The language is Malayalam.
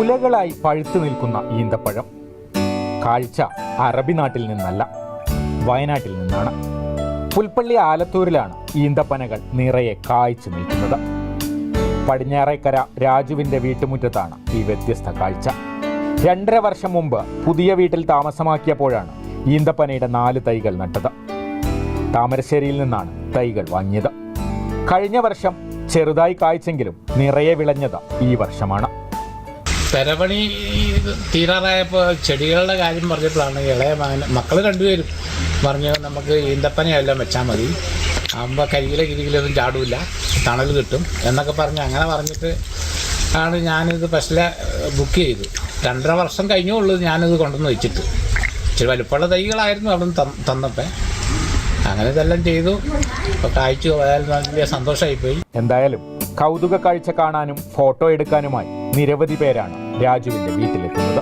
കുലകളായി പഴുത്തു നിൽക്കുന്ന ഈന്തപ്പഴം. കാഴ്ച അറബി നാട്ടിൽ നിന്നല്ല, വയനാട്ടിൽ നിന്നാണ്. പുൽപ്പള്ളി ആലത്തൂരിലാണ് ഈന്തപ്പനകൾ നിറയെ കായ്ച്ചു നിൽക്കുന്നത്. പടിഞ്ഞാറേക്കര രാജുവിൻ്റെ വീട്ടുമുറ്റത്താണ് ഈ വ്യത്യസ്ത കാഴ്ച. 2.5 വർഷം മുമ്പ് പുതിയ വീട്ടിൽ താമസമാക്കിയപ്പോഴാണ് ഈന്തപ്പനയുടെ 4 തൈകൾ നട്ടത്. താമരശ്ശേരിയിൽ നിന്നാണ് തൈകൾ വാങ്ങിയത്. കഴിഞ്ഞ വർഷം ചെറുതായി കായ്ച്ചെങ്കിലും നിറയെ വിളഞ്ഞത് ഈ വർഷമാണ്. പെരപണി തീരാറായപ്പോൾ ചെടികളുടെ കാര്യം പറഞ്ഞപ്പോഴാണ് ഇളയ മക്കൾ 2 പേരും പറഞ്ഞു, നമുക്ക് ഈന്തപ്പനയെല്ലാം വെച്ചാൽ മതി, ആകുമ്പോൾ കരികിലൊന്നും ചാടില്ല, തണൽ കിട്ടും എന്നൊക്കെ അങ്ങനെ പറഞ്ഞിട്ട് ആണ് ഞാനിത് ഫസ്റ്റിലെ ബുക്ക് ചെയ്തു. 2.5 വർഷം കഴിഞ്ഞേ ഉള്ളൂ ഞാനിത് കൊണ്ടുവന്ന് വെച്ചിട്ട്. ഇച്ചിരി വലുപ്പമുള്ള തൈകളായിരുന്നു അവിടെ നിന്ന് തന്നപ്പോൾ. അങ്ങനെ ഇതെല്ലാം ചെയ്തു, ഇപ്പോൾ കായ്ച്ചു പോയാൽ വലിയ സന്തോഷമായിപ്പോയി. എന്തായാലും കൗതുക കാഴ്ച കാണാനും ഫോട്ടോ എടുക്കാനുമായി നിരവധി പേരാണ് രാജുവിൻ്റെ വീട്ടിലെത്തുന്നത്.